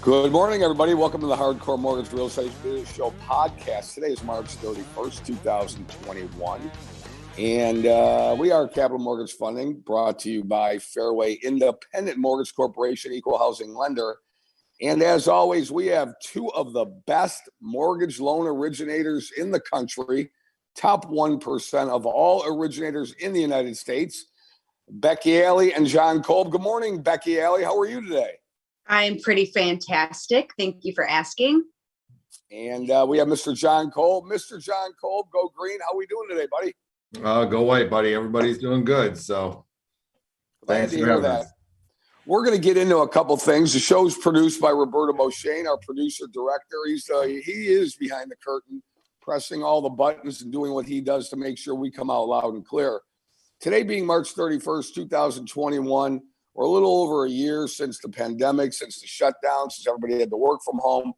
Good morning, everybody. Welcome to the Hardcore Mortgage Real Estate Business Show podcast. Today is March 31st, 2021. And we are Capital Mortgage Funding, brought to you by Fairway Independent Mortgage Corporation, Equal Housing Lender. And as always, we have two of the best mortgage loan originators in the country, top 1% of all originators in the United States, Becky Alley and John Kolb. Good morning, Becky Alley. How are you today? I'm pretty fantastic. Thank you for asking. And we have Mr. John Kolb. Mr. John Kolb, go green. How are we doing today, buddy? Go white, buddy. Everybody's doing good. So thanks for having us. We're going to get into a couple things. The show's produced by Roberto Beauchesne, our producer director. He is behind the curtain, pressing all the buttons and doing what he does to make sure we come out loud and clear. Today being March 31st, 2021. We're a little over a year since the pandemic, since the shutdown, since everybody had to work from home.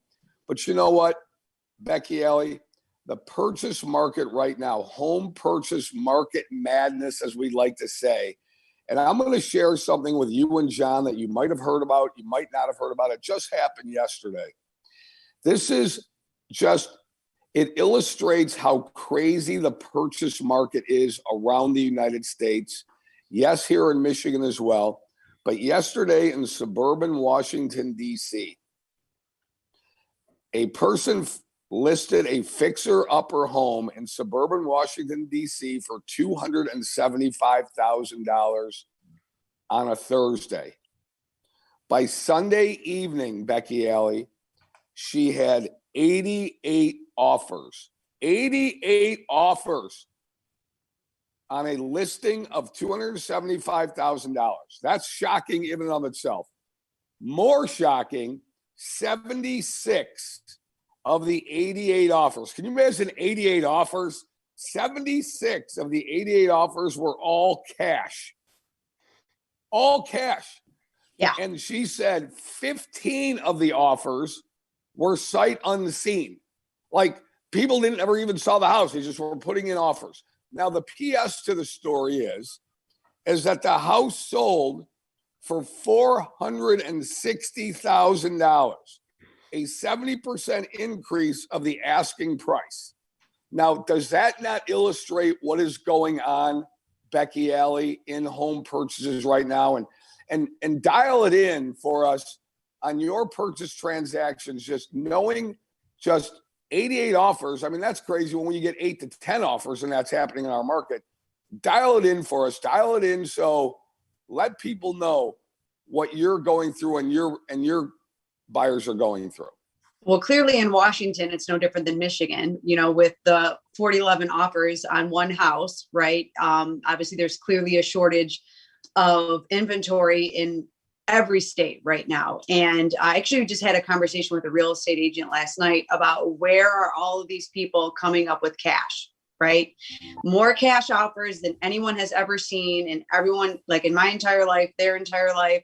But you know what, Becky Alley, the purchase market right now, home purchase market madness, as we like to say. And I'm going to share something with you and John that you might have heard about, you might not have heard about. It just happened yesterday. This is just, it illustrates how crazy the purchase market is around the United States. Yes, here in Michigan as well. But yesterday in suburban Washington, D.C., a person listed a fixer-upper home in suburban Washington, D.C. for $275,000 on a Thursday. By Sunday evening, Becky Alley, she had 88 offers. 88 offers on a listing of $275,000. That's shocking in and of itself. More shocking, 76 of the 88 offers. Can you imagine 88 offers? 76 of the 88 offers were all cash. All cash. Yeah. And she said 15 of the offers were sight unseen. Like people didn't ever even saw the house. They just were putting in offers. Now, the PS to the story is that the house sold for $460,000, a 70% increase of the asking price. Now, does that not illustrate what is going on, Becky Alley, in home purchases right now? And dial it in for us on your purchase transactions, just knowing just 88 offers. I mean, that's crazy when you get 8 to 10 offers and that's happening in our market. Dial it in for us. Dial it in. So let people know what you're going through and your buyers are going through. Well, clearly in Washington, it's no different than Michigan, with the 411 offers on one house, right? Obviously, there's clearly a shortage of inventory in every state right now. And I actually just had a conversation with a real estate agent last night about where are all of these people coming up with cash, right? More cash offers than anyone has ever seen. And everyone, like in my entire life, their entire life,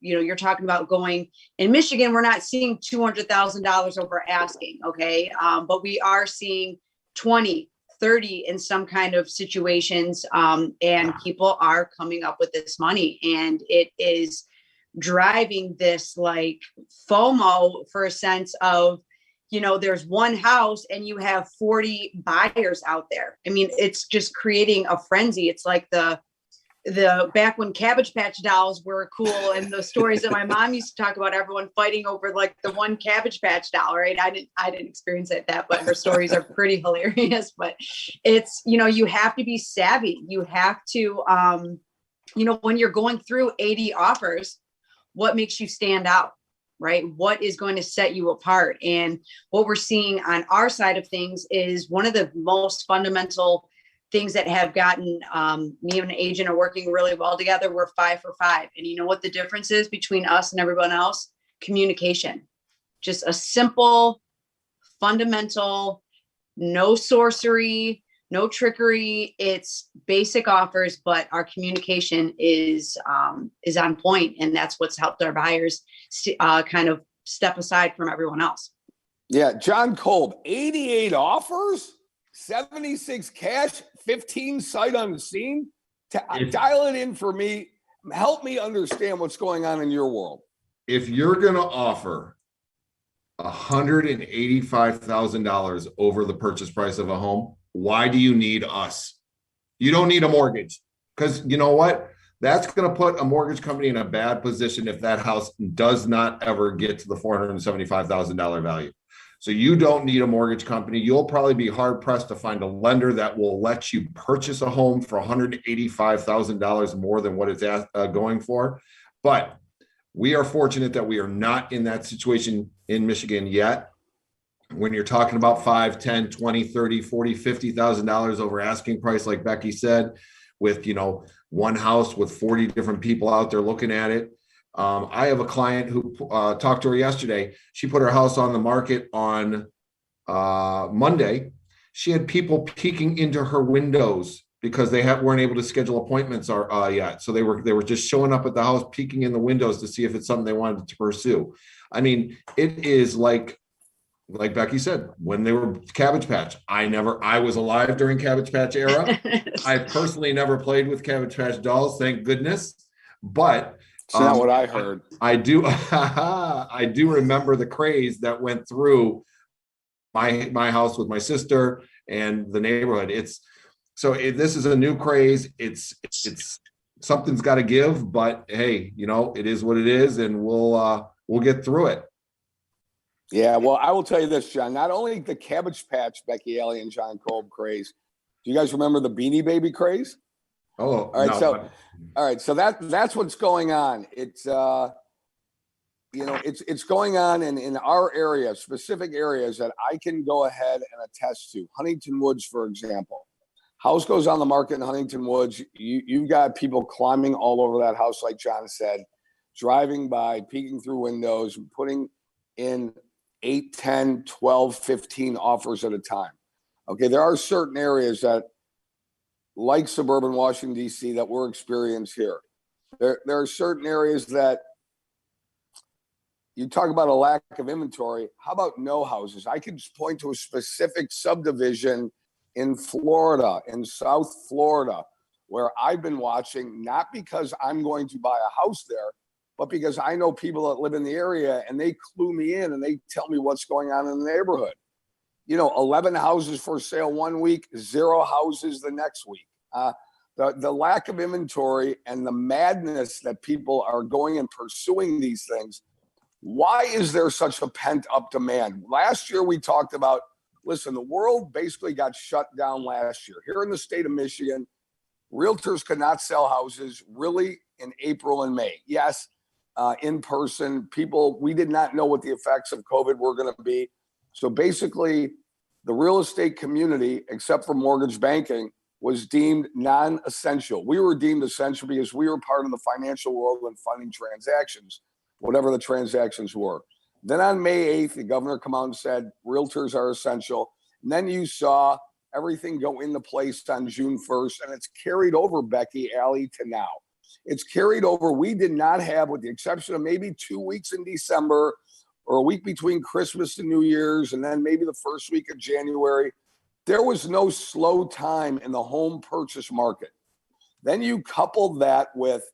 you're talking about going in Michigan, we're not seeing $200,000 over asking. Okay. But we are seeing 20, 30 in some kind of situations. And people are coming up with this money, and it is driving this like FOMO for a sense of, there's one house and you have 40 buyers out there. I mean, it's just creating a frenzy. It's like the back when Cabbage Patch dolls were cool, and the stories that my mom used to talk about, everyone fighting over like the one Cabbage Patch doll, right? I didn't experience that, but her stories are pretty hilarious. But it's, you have to be savvy. You have to, when you're going through 80 offers, what makes you stand out, right? What is going to set you apart? And what we're seeing on our side of things is one of the most fundamental things that have gotten me and an agent are working really well together. We're 5 for 5. And you know what the difference is between us and everyone else? Communication. Just a simple, fundamental, no sorcery, no trickery. It's basic offers, but our communication is on point. And that's what's helped our buyers kind of step aside from everyone else. Yeah. John Kolb, 88 offers, 76 cash, 15 sight unseen. Dial it in for me. Help me understand what's going on in your world. if you're going to offer $185,000 over the purchase price of a home, why do you need us? You don't need a mortgage, because you know what? That's going to put a mortgage company in a bad position if that house does not ever get to the $475,000 value. So you don't need a mortgage company. You'll probably be hard pressed to find a lender that will let you purchase a home for $185,000 more than what it's going for. But we are fortunate that we are not in that situation in Michigan yet. When you're talking about 5, 10, 20, 30, 40, $50,000 over asking price, like Becky said, with, one house with 40 different people out there looking at it. I have a client who talked to her yesterday. She put her house on the market on Monday. She had people peeking into her windows because they weren't able to schedule appointments yet. So they were just showing up at the house, peeking in the windows to see if it's something they wanted to pursue. I mean, it is like Becky said, when they were Cabbage Patch, I was alive during Cabbage Patch era. I personally never played with Cabbage Patch dolls, thank goodness. But it's not what I heard. I do remember the craze that went through my house with my sister and the neighborhood. This is a new craze. It's something's got to give, but hey, it is what it is, and we'll get through it. Yeah, well, I will tell you this, John. Not only the Cabbage Patch, Becky Alley and John Kolb craze. Do you guys remember the Beanie Baby craze? Oh, all right. No. All right. So that's what's going on. It's it's going on in our area, specific areas that I can go ahead and attest to. Huntington Woods, for example. House goes on the market in Huntington Woods. You've got people climbing all over that house, like John said, driving by, peeking through windows, putting in 8, 10, 12, 15 offers at a time. Okay, there are certain areas that, like suburban Washington, D.C., that we're experiencing here. There are certain areas that you talk about a lack of inventory. How about no houses? I could point to a specific subdivision in Florida, in South Florida, where I've been watching, not because I'm going to buy a house there, but because I know people that live in the area and they clue me in and they tell me what's going on in the neighborhood. 11 houses for sale one week, 0 houses the next week. The lack of inventory and the madness that people are going and pursuing these things. Why is there such a pent up demand? Last year we talked about, listen, the world basically got shut down last year. Here in the state of Michigan, realtors could not sell houses really in April and May. Yes, in person, we did not know what the effects of COVID were going to be. So basically, the real estate community, except for mortgage banking, was deemed non-essential. We were deemed essential because we were part of the financial world when funding transactions, whatever the transactions were. Then on May 8th, the governor came out and said, realtors are essential. And then you saw everything go into place on June 1st, and it's carried over, Becky Alley, to now. It's carried over. We did not have, with the exception of maybe 2 weeks in December or a week between Christmas and New Year's, and then maybe the first week of January, there was no slow time in the home purchase market. Then you couple that with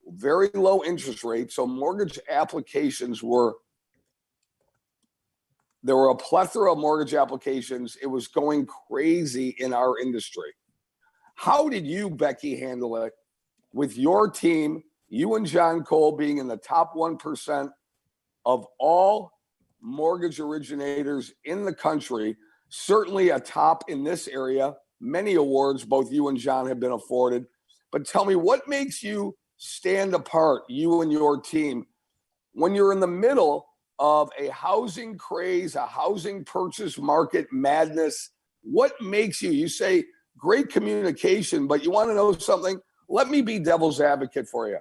very low interest rates. So mortgage applications there were a plethora of mortgage applications. It was going crazy in our industry. How did you, Becky, handle it with your team, you and John Kolb being in the top 1% of all mortgage originators in the country, certainly a top in this area? Many awards both you and John have been afforded. But tell me, what makes you stand apart, you and your team, when you're in the middle of a housing craze, a housing purchase market madness? What makes you say great communication, but you want to know something? Let me be devil's advocate for you.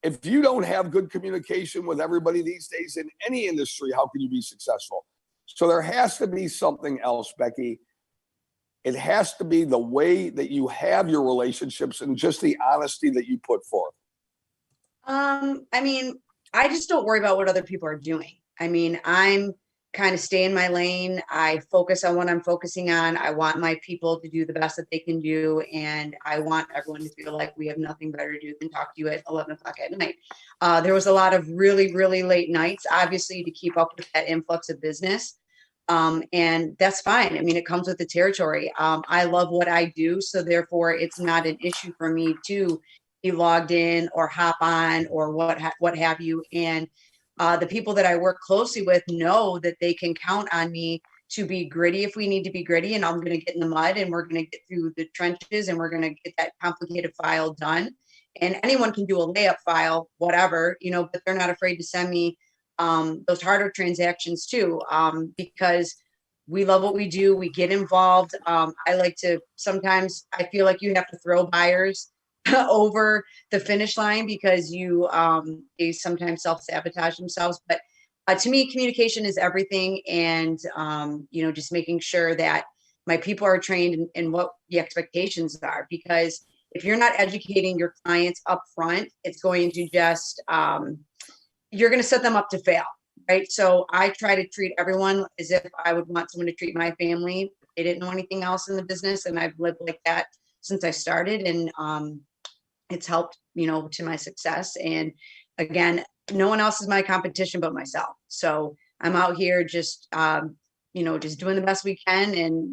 If you don't have good communication with everybody these days in any industry, how can you be successful? So there has to be something else, Becky. It has to be the way that you have your relationships and just the honesty that you put forth. I just don't worry about what other people are doing. I'm kind of stay in my lane. I focus on what I'm focusing on. I want my people to do the best that they can do. And I want everyone to feel like we have nothing better to do than talk to you at 11 o'clock at night. There was a lot of really, really late nights, obviously, to keep up with that influx of business. And that's fine. I mean, it comes with the territory. I love what I do. So therefore it's not an issue for me to be logged in or hop on or what have you. And the people that I work closely with know that they can count on me to be gritty if we need to be gritty. And I'm going to get in the mud and we're going to get through the trenches and we're going to get that complicated file done. And anyone can do a layup file, whatever, but they're not afraid to send me those harder transactions too, because we love what we do. We get involved. Sometimes I feel like you have to throw buyers over the finish line because they sometimes self-sabotage themselves. But to me, communication is everything. And, just making sure that my people are trained in what the expectations are, because if you're not educating your clients up front, it's going to just, you're going to set them up to fail. Right. So I try to treat everyone as if I would want someone to treat my family. They didn't know anything else in the business. And I've lived like that since I started. And, it's helped, to my success. And again, no one else is my competition but myself. So I'm out here just doing the best we can and,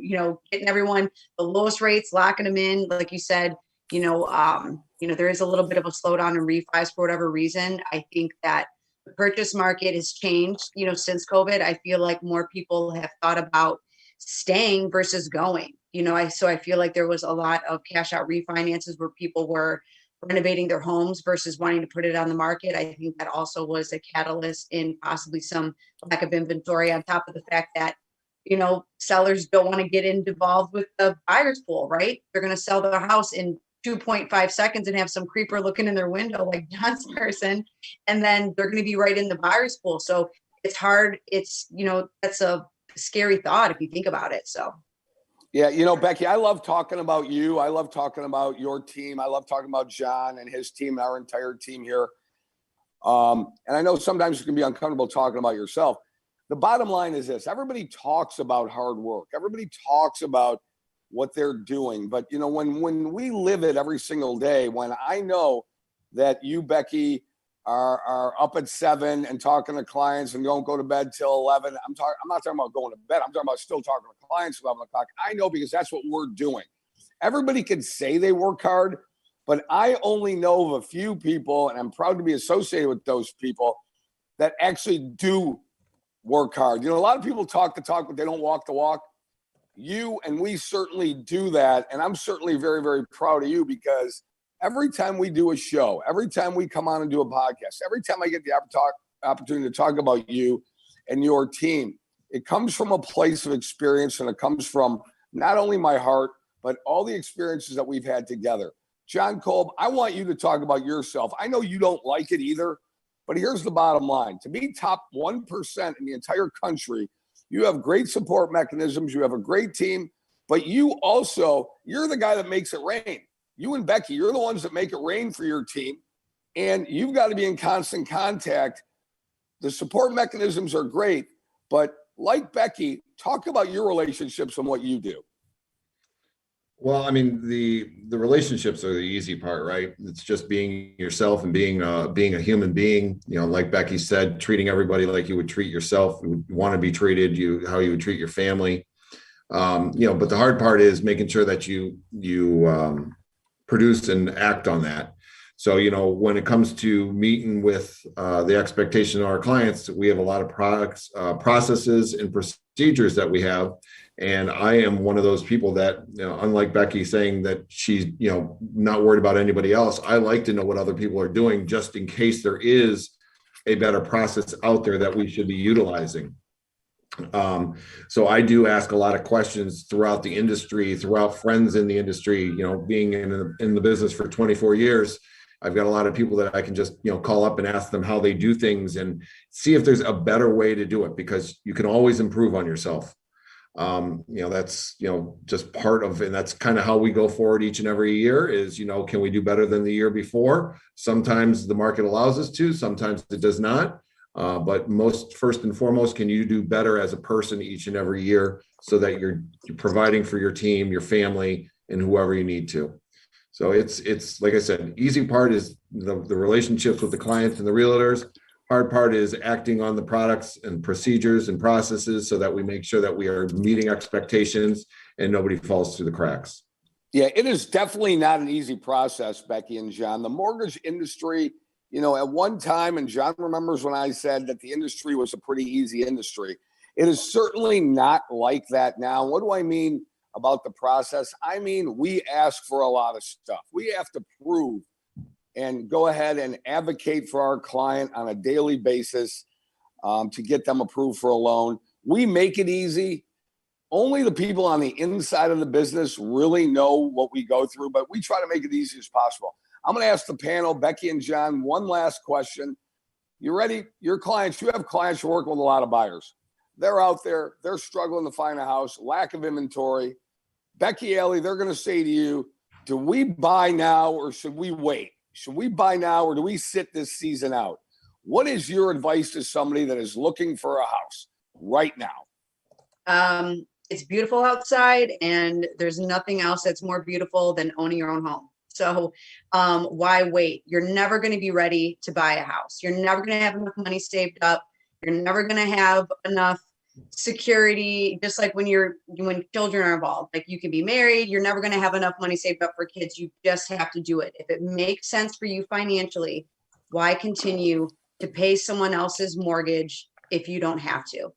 getting everyone the lowest rates, locking them in. Like you said, there is a little bit of a slowdown in refis for whatever reason. I think that the purchase market has changed, since COVID. I feel like more people have thought about staying versus going, so I feel like there was a lot of cash out refinances where people were renovating their homes versus wanting to put it on the market. I think that also was a catalyst in possibly some lack of inventory, on top of the fact that, sellers don't want to get involved with the buyer's pool, right? They're going to sell their house in 2.5 seconds and have some creeper looking in their window like John's person, and then they're going to be right in the buyer's pool. So it's hard. It's, that's a scary thought if you think about it. So. Yeah, Becky, I love talking about you. I love talking about your team. I love talking about John and his team, our entire team here. And I know sometimes it can be uncomfortable talking about yourself. The bottom line is this: everybody talks about hard work. Everybody talks about what they're doing. But, when we live it every single day, when I know that you, Becky, are up at 7 and talking to clients and don't go to bed till 11. I'm not talking about going to bed. I'm talking about still talking to clients at 11 o'clock. I know, because that's what we're doing. Everybody can say they work hard, but I only know of a few people, and I'm proud to be associated with those people, that actually do work hard. A lot of people talk the talk, but they don't walk the walk. You and we certainly do that. And I'm certainly very, very proud of you, because every time we do a show, every time we come on and do a podcast, every time I get the opportunity to talk about you and your team, it comes from a place of experience, and it comes from not only my heart, but all the experiences that we've had together. John Kolb, I want you to talk about yourself. I know you don't like it either, but here's the bottom line. To be top 1% in the entire country, you have great support mechanisms. You have a great team, but you're the guy that makes it rain. You and Becky, you're the ones that make it rain for your team, and you've got to be in constant contact. The support mechanisms are great, but like Becky, talk about your relationships and what you do. Well, I mean, the relationships are the easy part, right? It's just being yourself and being a human being. Like Becky said, treating everybody like you would treat yourself. You would want to be treated how you would treat your family. But the hard part is making sure that you produce and act on that. So, when it comes to meeting with the expectation of our clients, we have a lot of products, processes and procedures that we have. And I am one of those people that, unlike Becky saying that she's, not worried about anybody else, I like to know what other people are doing, just in case there is a better process out there that we should be utilizing. So I do ask a lot of questions throughout the industry, throughout friends in the industry. Being in the business for 24 years, I've got a lot of people that I can just, call up and ask them how they do things and see if there's a better way to do it, because you can always improve on yourself. That's, just part of, and that's kind of how we go forward each and every year is, can we do better than the year before? Sometimes the market allows us to, sometimes it does not. But first and foremost, can you do better as a person each and every year so that you're providing for your team, your family, and whoever you need to. So it's like I said, easy part is the relationships with the clients and the realtors. Hard part is acting on the products and procedures and processes so that we make sure that we are meeting expectations and nobody falls through the cracks. Yeah, it is definitely not an easy process, Becky and John. The mortgage industry, at one time, and John remembers when I said that the industry was a pretty easy industry. It is certainly not like that now. What do I mean about the process? I mean, we ask for a lot of stuff. We have to prove and go ahead and advocate for our client on a daily basis to get them approved for a loan. We make it easy. Only the people on the inside of the business really know what we go through, but we try to make it easy as possible. I'm going to ask the panel, Becky and John, one last question. You ready? Your clients, you have clients who work with a lot of buyers. They're out there. They're struggling to find a house, lack of inventory. Becky Alley, they're going to say to you, do we buy now or should we wait? Should we buy now or do we sit this season out? What is your advice to somebody that is looking for a house right now? It's beautiful outside and there's nothing else that's more beautiful than owning your own home. So why wait? You're never going to be ready to buy a house. You're never going to have enough money saved up. You're never going to have enough security, just like when children are involved. Like you can be married, you're never going to have enough money saved up for kids. You just have to do it. If it makes sense for you financially, why continue to pay someone else's mortgage if you don't have to?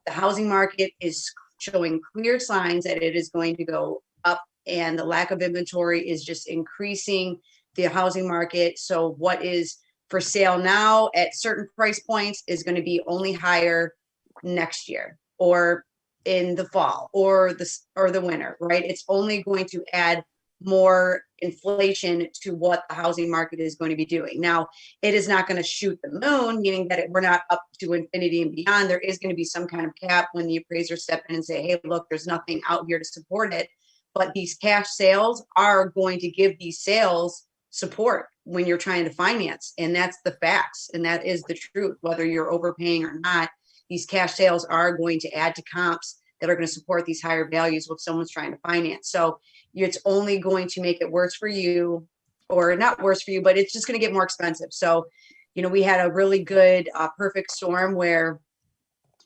The housing market is showing clear signs that it is going to go up, and the lack of inventory is just increasing the housing market. So what is for sale now at certain price points is going to be only higher next year or in the fall or the winter, right? It's only going to add more inflation to what the housing market is going to be doing. Now, it is not going to shoot the moon, meaning that we're not up to infinity and beyond. There is going to be some kind of cap when the appraisers step in and say, hey, look, there's nothing out here to support it. But these cash sales are going to give these sales support when you're trying to finance. And that's the facts. And that is the truth, whether you're overpaying or not. These cash sales are going to add to comps that are going to support these higher values if someone's trying to finance. So it's only going to make it worse for you, or not worse for you, but it's just going to get more expensive. So, we had a really good perfect storm where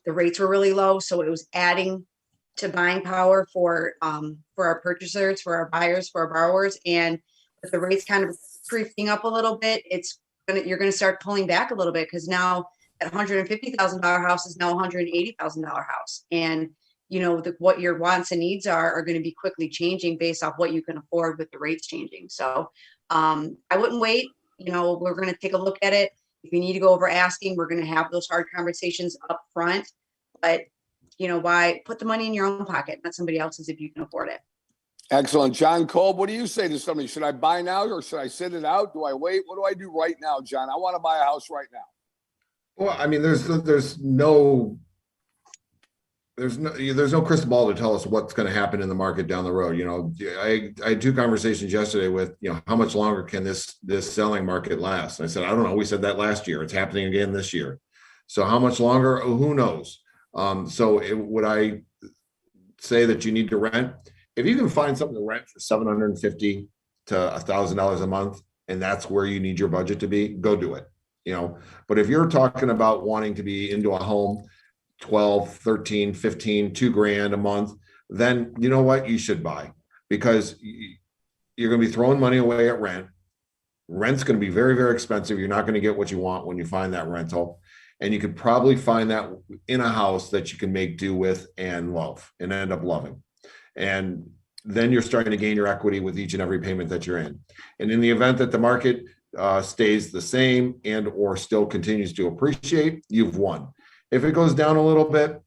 the rates were really low. So it was adding to buying power for our purchasers, for our buyers, for our borrowers. And with the rates kind of creeping up a little bit, you're going to start pulling back a little bit, because now that $150,000 house is now $180,000 house. And what your wants and needs are going to be quickly changing based off what you can afford with the rates changing. So I wouldn't wait. We're going to take a look at it. If you need to go over asking, we're going to have those hard conversations up front. But why put the money in your own pocket, not somebody else's, if you can afford it. Excellent. John Kolb, what do you say to somebody? Should I buy now or should I sit it out? Do I wait? What do I do right now, John? I want to buy a house right now. Well, I mean, there's no crystal ball to tell us what's going to happen in the market down the road. I had two conversations yesterday with, how much longer can this selling market last? And I said, I don't know. We said that last year. It's happening again this year. So how much longer? Who knows? Would I say that you need to rent? If you can find something to rent for $750 to $1,000 a month, and that's where you need your budget to be, go do it. But if you're talking about wanting to be into a home, 12, 13, 15, $2,000 a month, then you know what? You should buy, because you're going to be throwing money away at rent. Rent's going to be very, very expensive. You're not going to get what you want when you find that rental. And you could probably find that in a house that you can make do with and love and end up loving. And then you're starting to gain your equity with each and every payment that you're in. And in the event that the market stays the same and or still continues to appreciate, you've won. If it goes down a little bit,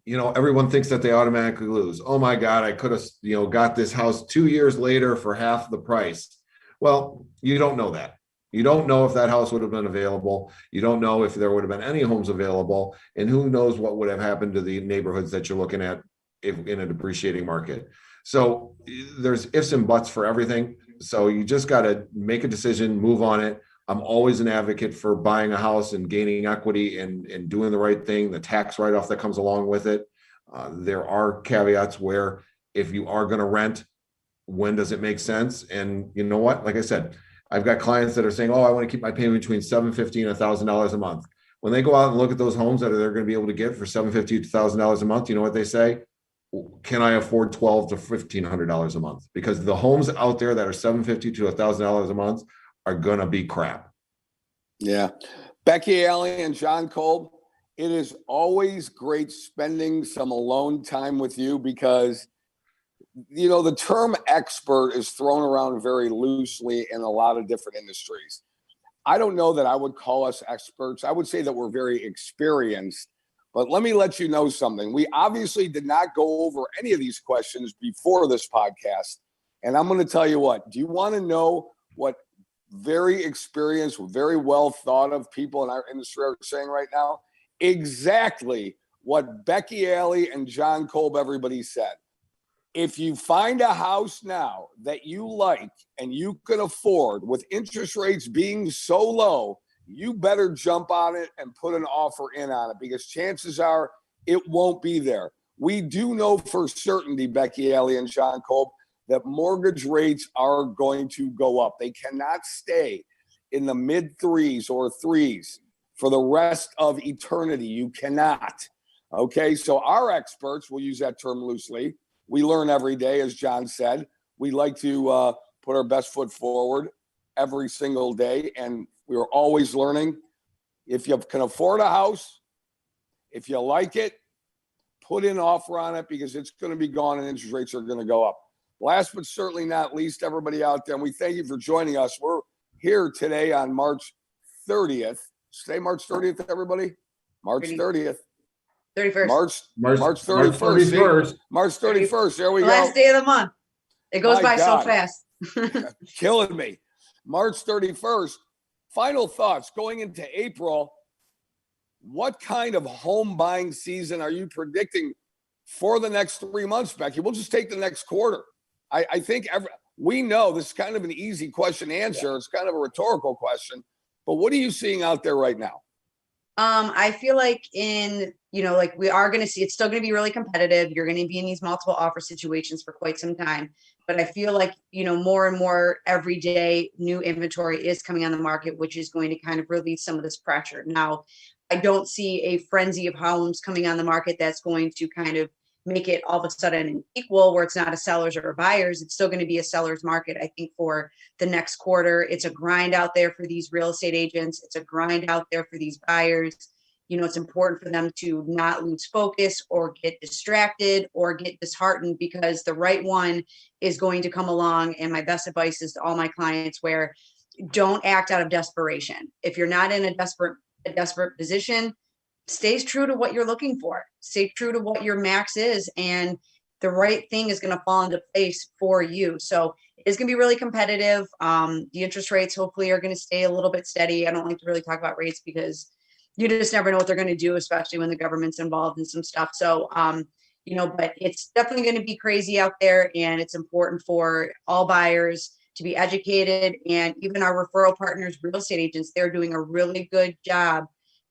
everyone thinks that they automatically lose. Oh my God, I could have, got this house 2 years later for half the price. Well, you don't know that. You don't know if that house would have been available. You don't know if there would have been any homes available. And who knows what would have happened to the neighborhoods that you're looking at in a depreciating market. So there's ifs and buts for everything. So you just got to make a decision, move on it. I'm always an advocate for buying a house and gaining equity and doing the right thing, the tax write-off that comes along with it. There are caveats where if you are going to rent, when does it make sense? And you know what? Like I said, I've got clients that are saying, oh, I want to keep my payment between $750 and $1,000 a month. When they go out and look at those homes that they're going to be able to get for $750 to $1,000 a month, you know what they say? Can I afford $1,200 to $1,500 a month? Because the homes out there that are $750 to $1,000 a month are going to be crap. Yeah. Becky Alley and John Kolb, it is always great spending some alone time with you because, you know, the term expert is thrown around very loosely in a lot of different industries. I don't know that I would call us experts. I would say that we're very experienced. But let me let you know something. We obviously did not go over any of these questions before this podcast. And I'm going to tell you what. Do you want to know what very experienced, very well thought of people in our industry are saying right now? Exactly what Becky Alley and John Kolb, everybody said. If you find a house now that you like and you can afford with interest rates being so low, you better jump on it and put an offer in on it because chances are it won't be there. We do know for certainty, Becky Alley and John Kolb, that mortgage rates are going to go up. They cannot stay in the mid threes or threes for the rest of eternity. You cannot. Okay, so our experts, we'll use that term loosely. We learn every day, as John said. We like to put our best foot forward every single day, and we're always learning. If you can afford a house, if you like it, put in an offer on it because it's going to be gone and interest rates are going to go up. Last but certainly not least, everybody out there, and we thank you for joining us. We're here today on March 30th. Say March 30th, everybody. March 30th. 31st. March 31st. March 31st. There we go. Last day of the month. It goes by so fast. Killing me. March 31st. Final thoughts going into April. What kind of home buying season are you predicting for the next 3 months, Becky? We'll just take the next quarter. I think we know this is kind of an easy question to answer. It's kind of a rhetorical question. But what are you seeing out there right now? I feel like like we are going to see, it's still going to be really competitive. You're going to be in these multiple offer situations for quite some time. But I feel like, more and more every day, new inventory is coming on the market, which is going to kind of release some of this pressure. Now, I don't see a frenzy of homes coming on the market that's going to kind of make it all of a sudden equal where it's not a seller's or a buyer's. It's still going to be a seller's market. I think for the next quarter, it's a grind out there for these real estate agents. It's a grind out there for these buyers. It's important for them to not lose focus or get distracted or get disheartened because the right one is going to come along. And my best advice is to all my clients where don't act out of desperation. If you're not in a desperate position, stay true to what you're looking for. Stay true to what your max is, and the right thing is going to fall into place for you. So it's going to be really competitive. The interest rates hopefully are going to stay a little bit steady. I don't like to really talk about rates because you just never know what they're going to do, especially when the government's involved in some stuff. So, but it's definitely going to be crazy out there, and it's important for all buyers to be educated. And even our referral partners, real estate agents, they're doing a really good job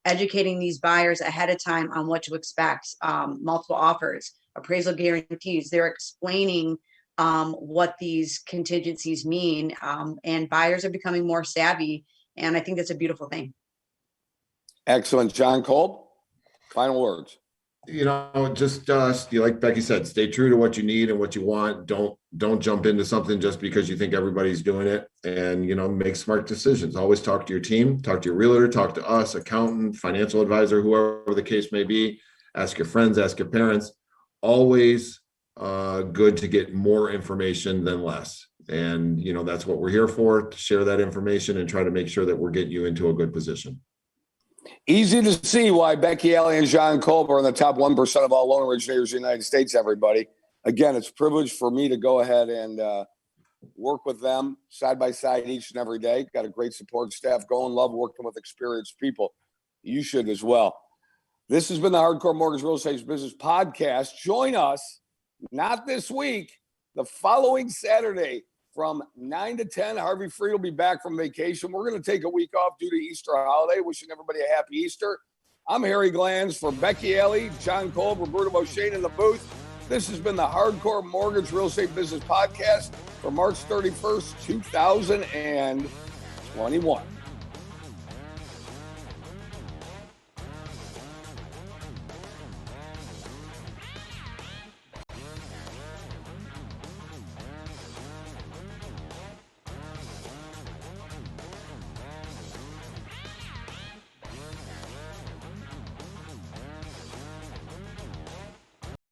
educating these buyers ahead of time on what to expect, multiple offers, appraisal guarantees. They're explaining what these contingencies mean, and buyers are becoming more savvy. And I think that's a beautiful thing. Excellent. John Kolb, final words. Just like Becky said, stay true to what you need and what you want. Don't jump into something just because you think everybody's doing it, and make smart decisions. Always talk to your team, talk to your realtor, talk to us, accountant, financial advisor, whoever the case may be. Ask your friends, ask your parents. Always good to get more information than less. And that's what we're here for, to share that information and try to make sure that we're getting you into a good position. Easy to see why Becky Alley and John Kolb are in the top 1% of all loan originators in the United States, everybody. Again, it's a privilege for me to go ahead and work with them side by side each and every day. Got a great support staff going. Love working with experienced people. You should as well. This has been the Hardcore Mortgage Real Estate Business Podcast. Join us, not this week, the following Saturday from 9 to 10. Harvey Freed will be back from vacation. We're going to take a week off due to Easter holiday. Wishing everybody a happy Easter. I'm Harry Glanz for Becky Alley, John Kolb, Roberto Beauchene in the booth. This has been the Hardcore Mortgage Real Estate Business Podcast for March 31st, 2021.